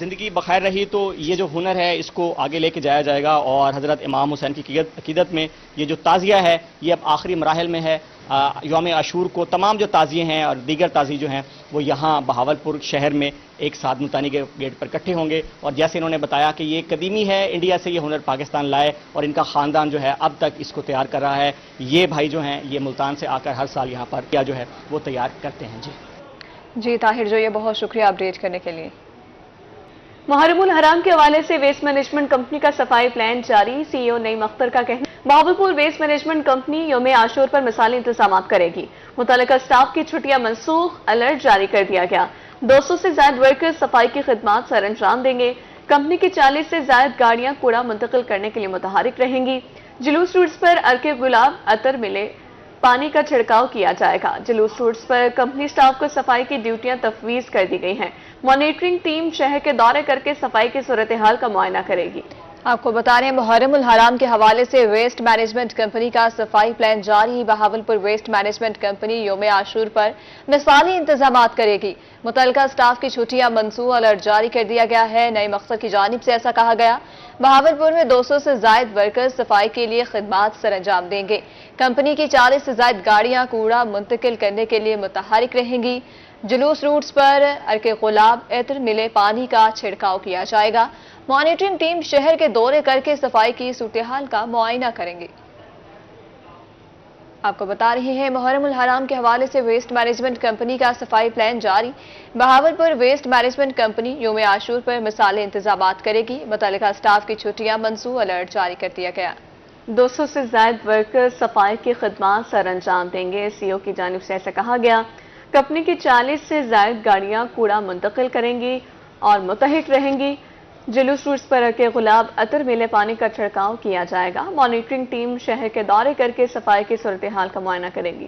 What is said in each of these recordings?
زندگی بخیر رہی تو یہ جو ہنر ہے اس کو آگے لے کے جایا جائے گا، اور حضرت امام حسین کی عقیدت میں یہ جو تعزیہ ہے یہ اب آخری مراحل میں ہے۔ یوم عاشور کو تمام جو تعزیے ہیں اور دیگر تعزیے جو ہیں وہ یہاں بہاولپور شہر میں ایک ساتھ ملتانی کے گیٹ پر اکٹھے ہوں گے، اور جیسے انہوں نے بتایا کہ یہ قدیمی ہے، انڈیا سے یہ ہنر پاکستان لائے اور ان کا خاندان جو ہے اب تک اس کو تیار کر رہا ہے۔ یہ بھائی جو ہیں یہ ملتان سے آ کر ہر سال یہاں پر کیا جو ہے وہ تیار کرتے ہیں۔ جی طاہر جو، یہ بہت شکریہ اپڈیٹ کرنے کے لیے۔ محرم الحرام کے حوالے سے ویسٹ مینجمنٹ کمپنی کا صفائی پلان جاری، سی ای او نعیم اختر کا کہنا بہاولپور ویسٹ مینجمنٹ کمپنی یوم عاشور پر مثالی انتظامات کرے گی، متعلقہ سٹاف کی چھٹیاں منسوخ، الرٹ جاری کر دیا گیا، 200 سے زائد ورکرز صفائی کی خدمات سر انجام دیں گے، کمپنی کی 40 سے زائد گاڑیاں کوڑا منتقل کرنے کے لیے متحرک رہیں گی، جلوس روٹس پر عرق گلاب، عطر ملے پانی کا چھڑکاؤ کیا جائے گا، جلوس روٹس پر کمپنی سٹاف کو صفائی کی ڈیوٹیاں تفویض کر دی گئی ہیں، مانیٹرنگ ٹیم شہر کے دورے کر کے صفائی کی صورتحال کا معائنہ کرے گی۔ آپ کو بتا رہے ہیں محرم الحرام کے حوالے سے ویسٹ مینجمنٹ کمپنی کا صفائی پلان جاری، بہاولپور ویسٹ مینجمنٹ کمپنی یوم عاشور پر مثالی انتظامات کرے گی، متعلقہ سٹاف کی چھٹیاں منسوخ، الرٹ جاری کر دیا گیا ہے، نعیم اختر کی جانب سے ایسا کہا گیا۔ بہاولپور میں 200 سے زائد ورکرز صفائی کے لیے خدمات سر انجام دیں گے، کمپنی کی 40 سے زائد گاڑیاں کوڑا منتقل کرنے کے لیے متحرک رہیں گی، جلوس روٹس پر عرق گلاب، عطر ملے پانی کا چھڑکاؤ کیا جائے گا، مانیٹرنگ ٹیم شہر کے دورے کر کے صفائی کی صورتحال کا معائنہ کریں گے۔ آپ کو بتا رہے ہیں محرم الحرام کے حوالے سے ویسٹ مینجمنٹ کمپنی کا صفائی پلان جاری، بہاولپور ویسٹ مینجمنٹ کمپنی یوم عاشور پر مثالی انتظامات کرے گی، متعلقہ سٹاف کی چھٹیاں منسوخ، الرٹ جاری کر دیا گیا۔ 200 سے زائد ورکرز صفائی کی خدمات سر انجام دیں گے، سی او کی جانب سے ایسا کہا گیا۔ کمپنی کی 40 سے زائد گاڑیاں کوڑا منتقل کریں گی اور متحرک رہیں گی، جلوس روٹس پر عرق گلاب، عطر ملے پانی کا چھڑکاؤ کیا جائے گا، مانیٹرنگ ٹیم شہر کے دورے کر کے صفائی کی صورتحال کا معائنہ کرے گی۔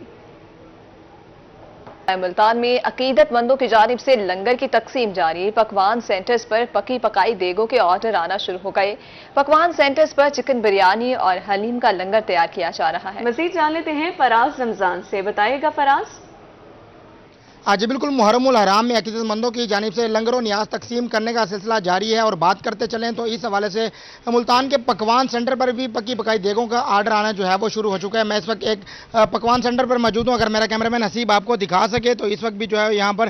ملتان میں عقیدت مندوں کی جانب سے لنگر کی تقسیم جاری، پکوان سینٹرز پر پکی پکائی دیگوں کے آرڈر آنا شروع ہو گئے، پکوان سینٹرز پر چکن بریانی اور حلیم کا لنگر تیار کیا جا رہا ہے۔ مزید جان لیتے ہیں فراز رمضان سے، بتائیے گا فراز۔ جی بالکل، محرم الحرام میں عقیدت مندوں کی جانب سے لنگر و نیاز تقسیم کرنے کا سلسلہ جاری ہے، اور بات کرتے چلیں تو اس حوالے سے ملتان کے پکوان سینٹر پر بھی پکی پکائی دیگوں کا آرڈر آنا جو ہے وہ شروع ہو چکا ہے۔ میں اس وقت ایک پکوان سینٹر پر موجود ہوں، اگر میرا کیمرہ مین حسیب آپ کو دکھا سکے تو اس وقت بھی جو ہے یہاں پر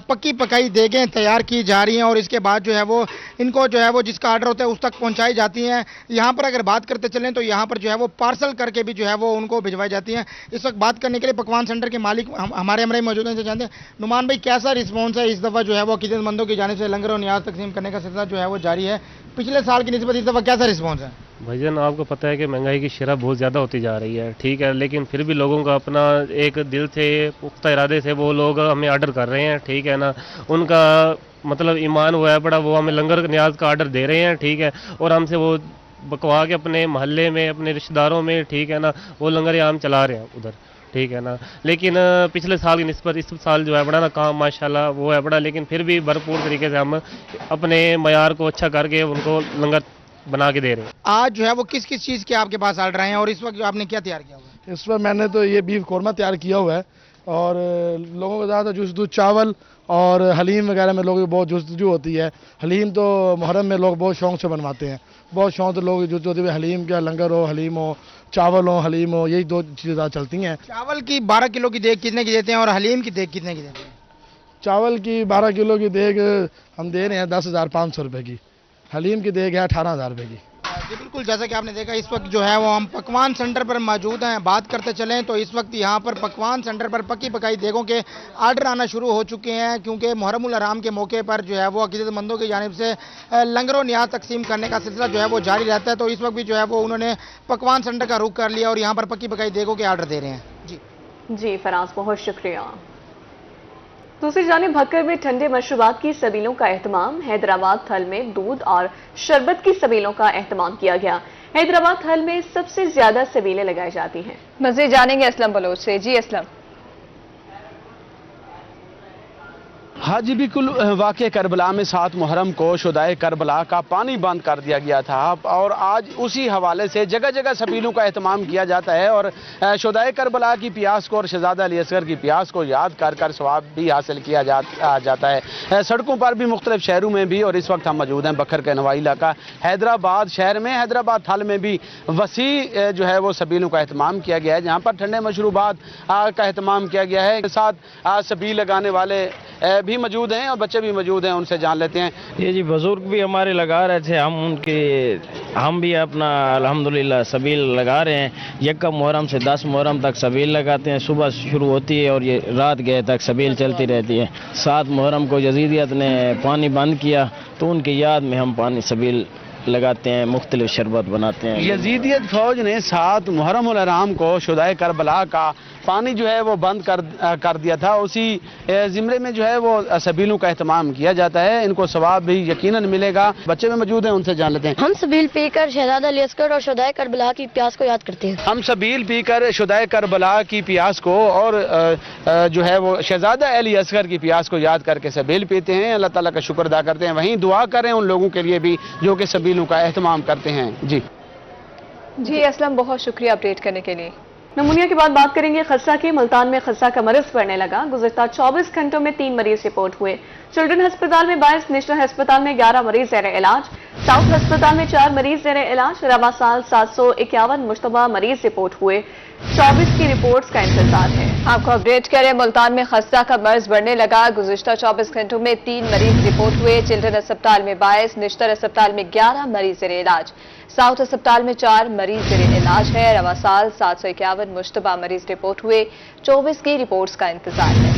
پکی پکائی دیگیں تیار کی جا رہی ہیں، اور اس کے بعد جو ہے وہ ان کو جو ہے وہ جس کا آرڈر ہوتا ہے اس تک پہنچائی جاتی ہیں۔ یہاں پر اگر بات کرتے چلیں تو یہاں پر جو ہے وہ پارسل کر کے بھی جو ہے وہ ان کو بھجوائی جاتی ہیں۔ اس وقت بات کرنے کے لیے پکوان سینٹر کے مالک ہمارے ہمراہ موجود ہیں، جانتے ہیں نعمان بھائی کیسا رسپانس ہے اس دفعہ جو ہے وہ عقیدت مندوں کی جانب سے لنگر و نیاز تقسیم کرنے کا سلسلہ جو ہے وہ جاری ہے، پچھلے سال کی نسبت اس دفعہ کیسا رسپانس ہے؟ بھائی جان آپ کو پتہ ہے کہ مہنگائی کی شرح بہت زیادہ ہوتی جا رہی ہے، ٹھیک ہے، لیکن پھر بھی لوگوں کا اپنا ایک دل سے پختہ ارادے سے وہ لوگ ہمیں آرڈر کر رہے ہیں، ٹھیک ہے نا، ان کا مطلب ایمان ہوا ہے بڑا، وہ ہمیں لنگر نیاز کا آرڈر دے رہے ہیں، ٹھیک ہے، اور ہم سے وہ بکوا کے اپنے محلے میں اپنے رشتہ داروں میں، ٹھیک ہے نا، وہ لنگر عام چلا رہے ہیں ادھر، ٹھیک ہے نا، لیکن پچھلے سال کی نسبت اس سال جو ہے بڑا نا کام ماشاءاللہ وہ ہے بڑا، لیکن پھر بھی بھرپور طریقے سے ہم اپنے معیار کو اچھا کر کے ان کو لنگر بنا کے دے رہے ہیں۔ آج جو ہے وہ کس کس چیز کے آپ کے پاس آرڈر آئے ہیں، اور اس وقت جو آپ نے کیا تیار کیا ہوا ہے؟ اس وقت میں نے تو یہ بیف قورمہ تیار کیا ہوا ہے، اور لوگوں کو زیادہ جستجو چاول اور حلیم وغیرہ میں لوگوں کی بہت جستجو ہوتی ہے۔ حلیم تو محرم میں لوگ بہت شوق سے بنواتے ہیں، بہت شوق سے لوگ جو ہوتی ہے حلیم کا لنگر ہو، حلیم ہو، چاول ہو، حلیم ہو، یہی دو چیزیں زیادہ چلتی ہیں۔ چاول کی 12 کلو کی دیگ کتنے کی دیتے ہیں اور حلیم کی دیگ کتنے کی دیتے ہیں؟ چاول کی 12 کلو کی دیگ ہم دے رہے ہیں 10,500 روپے کی، حلیم کی دیگ ہے 18,000 روپے کی۔ جی بالکل، جیسا کہ آپ نے دیکھا اس وقت جو ہے وہ ہم پکوان سینٹر پر موجود ہیں، بات کرتے چلیں تو اس وقت یہاں پر پکوان سینٹر پر پکی پکائی دیگوں کے آرڈر آنا شروع ہو چکے ہیں، کیونکہ محرم الحرام کے موقع پر جو ہے وہ عقیدت مندوں کی جانب سے لنگر و نیاز تقسیم کرنے کا سلسلہ جو ہے وہ جاری رہتا ہے، تو اس وقت بھی جو ہے وہ انہوں نے پکوان سینٹر کا رخ کر لیا اور یہاں پر پکی پکائی دیگوں کے آرڈر دے رہے ہیں۔ جی فراز بہت شکریہ۔ دوسری جانب بھکر میں ٹھنڈے مشروبات کی سبیلوں کا اہتمام، حیدرآباد تھل میں دودھ اور شربت کی سبیلوں کا اہتمام کیا گیا۔ حیدرآباد تھل میں سب سے زیادہ سبیلیں لگائی جاتی ہیں۔ مزید جانیں گے اسلم بلوچ سے۔ جی اسلم۔ ہاں جی بالکل، واقع کربلا میں 7 محرم کو شہدائے کربلا کا پانی بند کر دیا گیا تھا اور آج اسی حوالے سے جگہ جگہ سبیلوں کا اہتمام کیا جاتا ہے اور شہدائے کربلا کی پیاس کو اور شہزادہ علی اصغر کی پیاس کو یاد کر کر ثواب بھی حاصل کیا جاتا ہے۔ سڑکوں پر بھی مختلف شہروں میں بھی، اور اس وقت ہم موجود ہیں بکھر کا نوائی علاقہ حیدرآباد شہر میں، حیدرآباد تھل میں بھی وسیع جو ہے وہ سبیلوں کا اہتمام کیا گیا ہے، جہاں پر ٹھنڈے مشروبات کا اہتمام کیا گیا ہے۔ ساتھ سبیل لگانے والے بھی موجود ہیں اور بچے بھی موجود ہیں، ان سے جان لیتے ہیں۔ یہ جی بزرگ بھی ہمارے لگا رہے تھے، ہم بھی اپنا الحمدللہ سبیل لگا رہے ہیں۔ یکم محرم سے 10 محرم تک سبیل لگاتے ہیں، صبح شروع ہوتی ہے اور یہ رات گئے تک سبیل چلتی رہتی ہے۔ 7 محرم کو یزیدیت نے پانی بند کیا تو ان کی یاد میں ہم پانی سبیل لگاتے ہیں، مختلف شربت بناتے ہیں۔ یزیدیت فوج نے 7 محرم الحرام کو شہدائے کربلا کا پانی جو ہے وہ بند کر دیا تھا، اسی زمرے میں جو ہے وہ سبیلوں کا اہتمام کیا جاتا ہے، ان کو ثواب بھی یقیناً ملے گا۔ بچے بھی موجود ہیں، ان سے جان لیتے ہیں۔ ہم سبیل پی کر شہزادہ علی اصغر اور شہدائے کربلا کی پیاس کو یاد کرتے ہیں۔ ہم سبیل پی کر شہدائے کربلا کی پیاس کو اور جو ہے وہ شہزادہ علی اصغر کی پیاس کو یاد کر کے سبیل پیتے ہیں، اللہ تعالیٰ کا شکر ادا کرتے ہیں، وہیں دعا کریں ان لوگوں کے لیے بھی جو کہ سبیلوں کا اہتمام کرتے ہیں۔ جی اسلم، بہت شکریہ اپڈیٹ کرنے کے لیے۔ نمونیا کے بعد بات کریں گے خسہ کی۔ ملتان میں خسہ کا مرض بڑھنے لگا، گزشتہ 24 گھنٹوں میں 3 مریض رپورٹ ہوئے۔ چلڈرن ہسپتال میں 22، نیشنل ہسپتال میں 11 مریض زیر علاج، ساؤتھ ہسپتال میں 4 مریض زیر علاج، رواں سال 751 مشتبہ مریض رپورٹ ہوئے، 24 کی رپورٹس کا انتظار ہے۔ آپ کو اپڈیٹ کریں، ملتان میں خسہ کا مرض بڑھنے لگا، گزشتہ 24 گھنٹوں میں 3 مریض رپورٹ ہوئے۔ چلڈرن ہسپتال میں 22، نیشنل ہسپتال میں 11 مریض زیر علاج، ساؤتھ ہسپتال میں 4 مریض زیر علاج ہے۔ رواں سال 751 مشتبہ مریض رپورٹ ہوئے، 24 کی رپورٹس کا انتظار ہے۔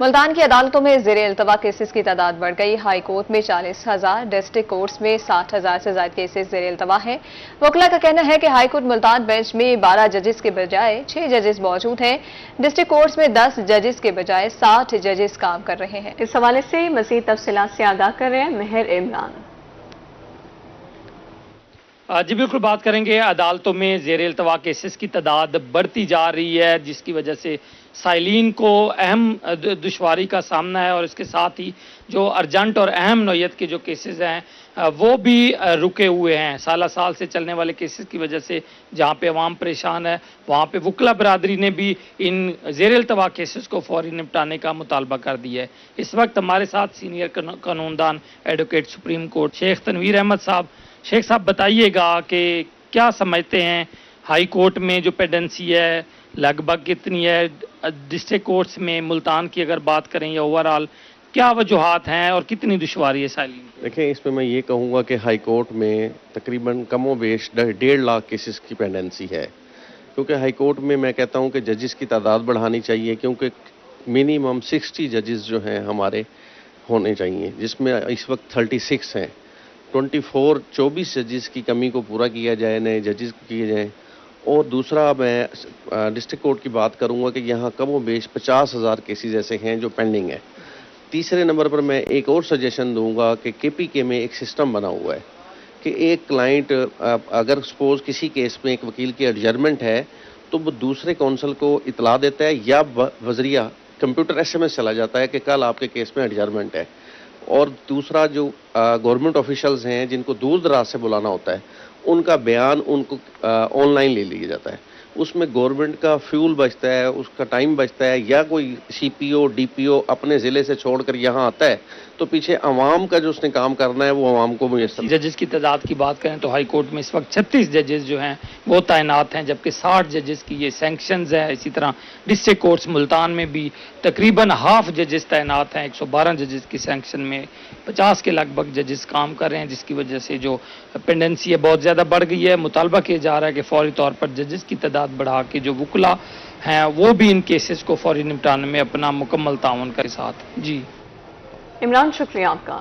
ملتان کی عدالتوں میں زیر التوا کیسز کی تعداد بڑھ گئی، ہائی کورٹ میں 40,000، ڈسٹرکٹ کورٹس میں 60,000 سے زائد کیسز زیر التوا ہیں۔ وکلاء کا کہنا ہے کہ ہائی کورٹ ملتان بینچ میں 12 ججز کے بجائے 6 ججز موجود ہیں، ڈسٹرکٹ کورٹس میں 10 ججز کے بجائے 60 ججز کام کر رہے ہیں۔ اس حوالے سے مزید تفصیلات سے آگاہ کر رہے ہیں مہر عمران۔ جی بالکل، بات کریں گے عدالتوں میں زیر التوا کیسز کی تعداد بڑھتی جا رہی ہے، جس کی وجہ سے سائلین کو اہم دشواری کا سامنا ہے، اور اس کے ساتھ ہی جو ارجنٹ اور اہم نوعیت کے جو کیسز ہیں وہ بھی رکے ہوئے ہیں۔ سالہ سال سے چلنے والے کیسز کی وجہ سے جہاں پہ عوام پریشان ہے، وہاں پہ وکلا برادری نے بھی ان زیر التوا کیسز کو فوری نپٹانے کا مطالبہ کر دیا ہے۔ اس وقت ہمارے ساتھ سینئر قانون دان ایڈوکیٹ سپریم کورٹ شیخ تنویر احمد صاحب۔ شیخ صاحب بتائیے گا کہ کیا سمجھتے ہیں ہائی کورٹ میں جو پیڈنسی ہے لگ بھگ کتنی ہے، ڈسٹرکٹ کورٹس میں ملتان کی اگر بات کریں یا اوورآل کیا وجوہات ہیں اور کتنی دشواری ہے سائلین؟ دیکھیں، اس میں یہ کہوں گا کہ ہائی کورٹ میں تقریباً کم و بیش 1.5 لاکھ کیسز کی پینڈنسی ہے، کیونکہ ہائی کورٹ میں کہتا ہوں کہ ججز کی تعداد بڑھانی چاہیے، کیونکہ منیمم 60 ججز جو ہیں ہمارے ہونے چاہیے، جس میں اس وقت 36 ہیں۔ 24 ججز کی کمی کو پورا کیا جائے، نئے ججز کیے جائیں۔ اور دوسرا میں ڈسٹرکٹ کورٹ کی بات کروں گا کہ یہاں کم و بیش 50,000 کیسز ایسے ہیں جو پینڈنگ ہیں۔ تیسرے نمبر پر میں ایک اور سجیشن دوں گا کہ KPK میں ایک سسٹم بنا ہوا ہے کہ ایک کلائنٹ اگر سپوز کسی کیس میں ایک وکیل کی ایڈجرمنٹ ہے تو وہ دوسرے کونسل کو اطلاع دیتا ہے یا وزریہ کمپیوٹر SMS چلا جاتا ہے کہ کل آپ کے کیس میں ایڈجرمنٹ ہے۔ اور دوسرا جو گورنمنٹ آفیشلز ہیں جن کو دور دراز سے بلانا ہوتا ہے، ان کا بیان ان کو آن لائن لے لیا جاتا ہے۔ اس میں گورنمنٹ کا فیول بچتا ہے، اس کا ٹائم بچتا ہے، یا کوئی CPO DPO اپنے ضلع سے چھوڑ کر یہاں آتا ہے تو پیچھے عوام کا جو اس نے کام کرنا ہے وہ عوام کو میسر۔ ججز کی تعداد کی بات کریں تو ہائی کورٹ میں اس وقت 36 ججز جو ہیں وہ تعینات ہیں، جبکہ 60 ججز کی یہ سینکشنز ہیں۔ اسی طرح ڈسٹرکٹ کورٹس ملتان میں بھی تقریباً ہاف ججز تعینات ہیں، 112 ججز کی سینکشن میں 50 کے لگ بھگ ججز کام کر رہے ہیں، جس کی وجہ سے جو پینڈنسی ہے بہت زیادہ بڑھ گئی ہے۔ مطالبہ کیا جا رہا ہے کہ فوری طور پر ججز کی تعداد بڑھا کے جو وکلا ہیں وہ بھی ان کیسز کو فوری نپٹانے میں اپنا مکمل تعاون کے ساتھ۔ جی عمران، شکریہ آپ کا۔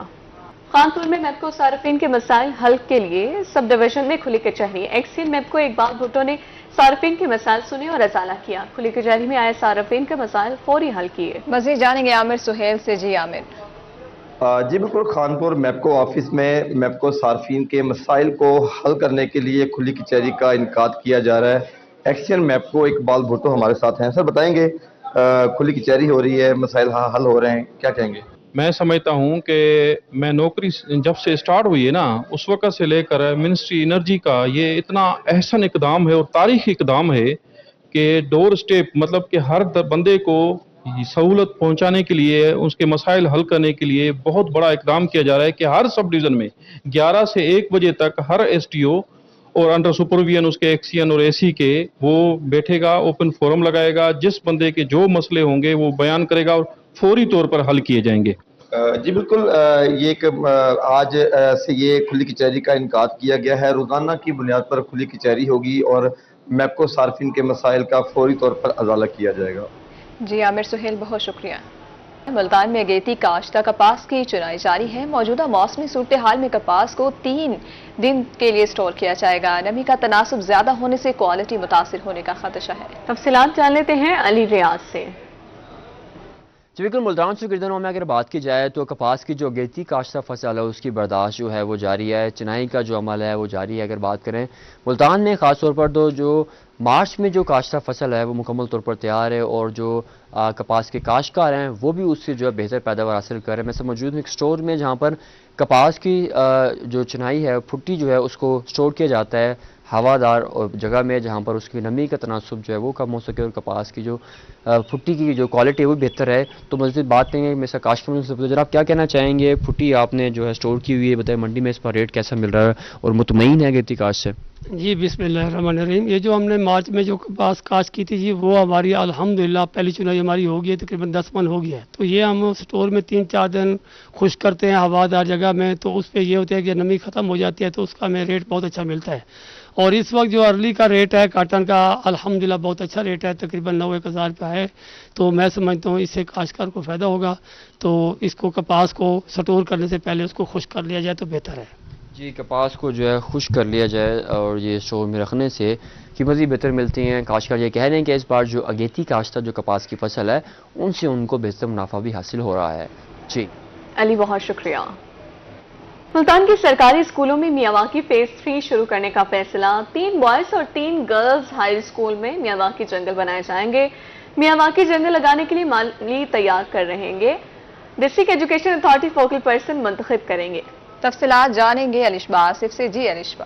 خانپور میں میپکو صارفین کے مسائل حل کے لیے سب ڈویژن میں کھلی کچہری، ایکسین میپکو اقبال بھٹو نے صارفین کے مسائل سنے اور ازالہ کیا، کھلی کچہری میں آئے صارفین کے مسائل فوری حل کیے۔ مزید جانیں گے عامر سہیل سے۔ جی عامر۔ جی بالکل، خانپور میپکو آفس میں میپکو صارفین کے مسائل کو حل کرنے کے لیے کھلی کچہری کا انعقاد کیا جا رہا ہے۔ ایکسین میپکو اقبال بھٹو ہمارے ساتھ ہیں۔ سر بتائیں گے کھلی کچہری ہو رہی ہے, مسائل حل ہو رہے ہیں, کیا کہیں گے؟ میں سمجھتا ہوں کہ میں نوکری جب سے اسٹارٹ ہوئی ہے نا, اس وقت سے لے کر منسٹری انرجی کا یہ اتنا احسن اقدام ہے اور تاریخی اقدام ہے کہ ڈور اسٹیپ, مطلب کہ ہر بندے کو سہولت پہنچانے کے لیے, اس کے مسائل حل کرنے کے لیے بہت بڑا اقدام کیا جا رہا ہے کہ ہر سب ڈویژن میں 11 سے 1 بجے تک ہر ایس ٹی او اور انڈر سپرویژن اس کے ایکسین اور اے سی کے وہ بیٹھے گا, اوپن فورم لگائے گا, جس بندے کے جو مسئلے ہوں گے وہ بیان کرے گا اور فوری طور پر حل کیے جائیں گے. جی بالکل, یہ ایک آج سے یہ کھلی کچہری کا انعقاد کیا گیا ہے. روزانہ کی بنیاد پر کھلی کچہری ہوگی اور میپکو صارفین کے مسائل کا فوری طور پر ازالہ کیا جائے گا. جی عامر سہیل, بہت شکریہ. ملتان میں اگیتی کاشتہ کپاس کی چنائی جاری ہے. موجودہ موسمی صورتحال میں کپاس کو 3 دن کے لیے سٹور کیا جائے گا. نمی کا تناسب زیادہ ہونے سے کوالٹی متاثر ہونے کا خدشہ ہے. تفصیلات جان لیتے ہیں علی ریاض سے. جی بالکل, ملتان سے گردنوں میں اگر بات کی جائے تو کپاس کی جو اگیتی کاشتہ فصل ہے اس کی برداشت جو ہے وہ جاری ہے. چنائی کا جو عمل ہے وہ جاری ہے. اگر بات کریں ملتان میں خاص طور پر تو جو مارچ میں جو کاشتہ فصل ہے وہ مکمل طور پر تیار ہے اور جو کپاس کے کاشتکار ہیں وہ بھی اس سے جو ہے بہتر پیداوار حاصل کر رہے ہیں. میں سے موجود ہوں ایک سٹور میں جہاں پر کپاس کی جو چنائی ہے, پھٹی جو ہے اس کو سٹور کیا جاتا ہے ہوادار جگہ میں, جہاں پر اس کی نمی کا تناسب جو ہے وہ کم ہو سکے اور کپاس کی جو پھٹی کی جو کوالٹی ہے وہ بہتر ہے. تو مزید بات کریں گے میں سے کاشتکاروں سے. جناب کیا کہنا چاہیں گے, پھٹی آپ نے جو ہے سٹور کی ہوئی ہے, بتائیں منڈی میں اس پر ریٹ کیسا مل رہا ہے اور مطمئن ہے اگیتی کاشت سے؟ جی بسم اللہ الرحمن الرحیم. یہ جو ہم نے مارچ میں جو کپاس کاشت کی تھی جی, وہ ہماری الحمدللہ پہلی چنائی ہماری ہو گئی ہے, تقریباً 10 من ہو گیا ہے. تو یہ ہم سٹور میں 3-4 دن خشک کرتے ہیں ہوادار جگہ میں, تو اس پہ یہ ہوتا ہے کہ نمی ختم ہو جاتی ہے تو اس کا ہمیں ریٹ بہت اچھا ملتا ہے. اور اس وقت جو ارلی کا ریٹ ہے کاٹن کا الحمدللہ بہت اچھا ریٹ ہے, تقریباً 90-1 ہزار کا ہے. تو میں سمجھتا ہوں اس سے کاشتکار کو فائدہ ہوگا. تو اس کو کپاس کو سٹور کرنے سے پہلے اس کو خشک کر لیا جائے تو بہتر ہے. جی, کپاس کو جو ہے خشک کر لیا جائے اور یہ اسٹور میں رکھنے سے قیمت بھی بہتر ملتی ہیں. کاشتکار یہ کہہ رہے ہیں کہ اس بار جو اگیتی کاشتہ جو کپاس کی فصل ہے ان سے ان کو بہتر منافع بھی حاصل ہو رہا ہے. جی علی, بہت شکریہ. ملتان کے سرکاری اسکولوں میں میاواکی فیز 3 شروع کرنے کا فیصلہ. 3 بوائز اور 3 گرلز ہائی اسکول میں میاواکی جنگل بنائے جائیں گے. میاواکی جنگل لگانے کے لیے مالی تیار کر رہیں گے. District education authority focal person منتخب کریں گے. تفصیلات جانیں گے انشبا آصف سے. جی انشبا.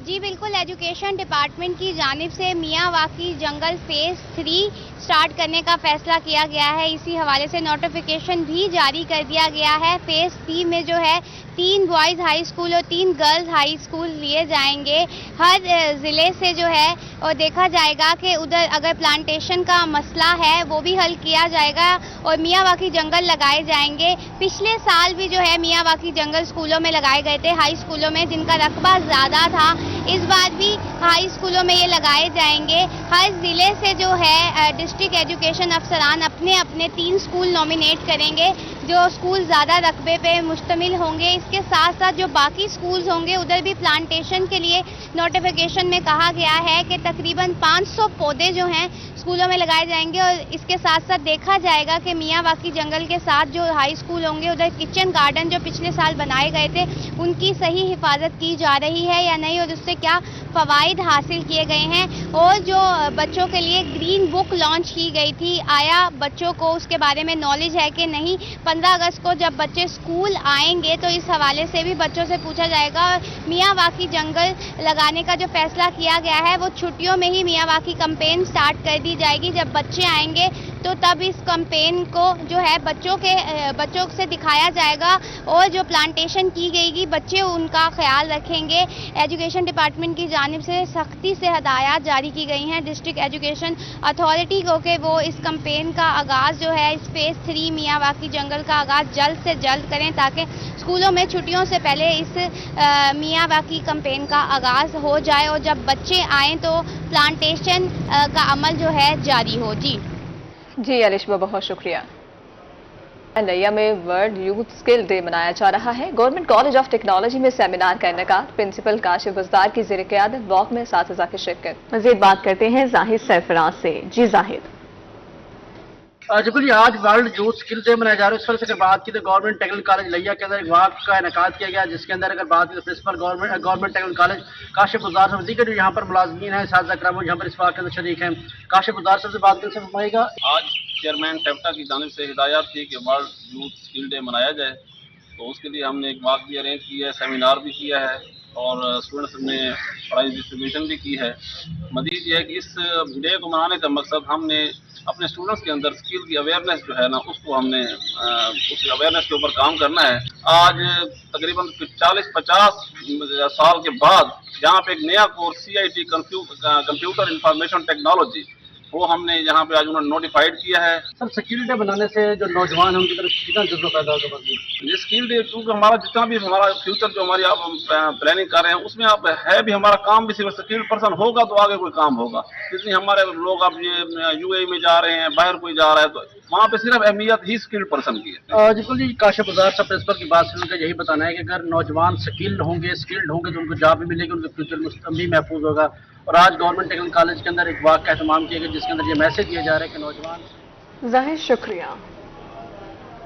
جی بالکل, ایجوکیشن ڈپارٹمنٹ کی جانب سے میاواکی جنگل فیز 3 سٹارٹ کرنے کا فیصلہ کیا گیا ہے. اسی حوالے سے نوٹیفیکیشن بھی جاری کر دیا گیا ہے. فیز 3 میں جو ہے 3 بوائز ہائی اسکول اور 3 گرلز ہائی اسکول لیے جائیں گے. ہر ضلع سے جو ہے اور دیکھا جائے گا کہ ادھر اگر پلانٹیشن کا مسئلہ ہے وہ بھی حل کیا جائے گا اور میاواکی جنگل لگائے جائیں گے. پچھلے سال بھی جو ہے میاواکی جنگل اسکولوں میں لگائے گئے تھے, ہائی اسکولوں میں, جن کا رقبہ زیادہ تھا. اس بار بھی ہائی اسکولوں میں یہ لگائے جائیں گے. ہر ضلع سے جو ہے ڈسٹرکٹ ایجوکیشن افسران اپنے اپنے 3 اسکول نامینیٹ کریں گے جو اسکول زیادہ رقبے پہ مشتمل ہوں گے. اس کے ساتھ ساتھ جو باقی اسکولز ہوں گے ادھر بھی پلانٹیشن کے لیے نوٹیفیکیشن میں کہا گیا ہے کہ تقریباً 500 پودے جو ہیں اسکولوں میں لگائے جائیں گے. اور اس کے ساتھ ساتھ دیکھا جائے گا کہ میاواکی جنگل کے ساتھ جو ہائی اسکول ہوں گے ادھر کچن گارڈن جو پچھلے سال بنائے گئے تھے ان کی صحیح حفاظت کی جا رہی ہے یا نہیں اور اس سے کیا فوائد حاصل کیے گئے ہیں. اور جو بچوں کے لیے گرین بک لانچ کی گئی تھی, آیا بچوں کو اس کے بارے میں نالج ہے کہ نہیں. 15 اگست کو جب بچے اسکول آئیں گے تو اس حوالے سے بھی بچوں سے پوچھا جائے گا. میاواکی جنگل لگانے کا جو فیصلہ کیا گیا ہے وہ چھٹیوں میں ہی میاواکی کمپین سٹارٹ کر دی جائے گی. جب بچے آئیں گے تو تب اس کمپین کو جو ہے بچوں سے دکھایا جائے گا اور جو پلانٹیشن کی گئی گی بچے ان کا خیال رکھیں گے. ایجوکیشن ڈپارٹمنٹ کی جانب سے سختی سے ہدایات جاری کی گئی ہیں ڈسٹرکٹ ایجوکیشن اتھارٹی کو کہ وہ اس کمپین کا آغاز جو ہے اس فیز 3 میاواکی جنگل کا آغاز جلد سے جلد کریں تاکہ اسکولوں میں چھٹیوں سے پہلے اس میاواکی کمپین کا آغاز ہو جائے اور جب بچے آئیں تو پلانٹیشن کا عمل جو ہے جاری ہو. جی الشبہ, بہت شکریہ. لیا میں ورلڈ یوتھ اسکل ڈے منایا جا رہا ہے. گورنمنٹ کالج آف ٹیکنالوجی میں سیمینار کا انعقاد. پرنسپل کاشف بزدار کی زیر قیادت واک میں اساتذہ کی شرکت. مزید بات کرتے ہیں زاہد سرفراز سے. جی زاہد. بالکل جی، آج ورلڈ یوتھ اسکل ڈے منایا جا رہا ہے. اس پر سے اگر بات کی تو گورنمنٹ ٹیکنیکل کالج لیا کے اندر ایک واک کا انعقاد کیا گیا، جس کے اندر اگر بات کی تو principal government technical college Kashif Guzar صاحب دیگر جو یہاں پر ملازمین ہیں، اساتذہ کرام یہاں پر اس واقعے کے اندر شریک ہیں. کاشف گزار صاحب سے بات کرنے سے فرمائے گا. آج چیئرمین ٹیپٹا کی جانب سے ہدایات تھی کہ ورلڈ یوتھ اسکل ڈے منایا جائے، تو اس کے لیے ہم نے ایک واک بھی ارینج کی ہے، سیمینار بھی کیا ہے اور اسٹوڈنٹس نے پرائز ڈسٹریبیوشن بھی کی ہے. مزید یہ ہے کہ اس ڈے کو منانے کا مقصد ہم نے اپنے اسٹوڈنٹس کے اندر اسکل کی اویئرنیس جو ہے نا، اس کو ہم نے اس اویئرنیس کے اوپر کام کرنا ہے. آج تقریباً 40-50 سال کے بعد جہاں پہ ایک نیا course CIT computer information technology وہ ہم نے یہاں پہ آج انہوں نے نوٹیفائڈ کیا ہے. سر اسکل ڈے بنانے سے جو نوجوان ہیں ان کی طرف کتنا جذبہ پیدا ہوگا؟ یہ اسکل ڈے کیونکہ ہمارا جتنا بھی ہمارا فیوچر جو ہماری آپ پلاننگ کر رہے ہیں اس میں آپ ہے بھی ہمارا کام بھی صرف اسکل پرسن ہوگا تو آگے کوئی کام ہوگا. جتنی ہمارے لوگ اب یہ UAE میں جا رہے ہیں، باہر کوئی جا رہا ہے، تو وہاں پہ صرف اہمیت ہی اسکل پرسن کی ہے. بالکل جی، کاشف گزار صاحب پرنسپل کی بات سن کر یہی بتانا ہے کہ اگر نوجوان اسکلڈ ہوں گے تو ان کو جاب بھی ملے گی، ان کا فیوچر بھی محفوظ ہوگا. اور آج گورنمنٹ ٹیکنیکل کالج کے اندر ایک واک کا اہتمام کیا گیا جس کے اندر یہ میسج دیا جا رہا ہے کہ نوجوان. ظاہر شکریہ.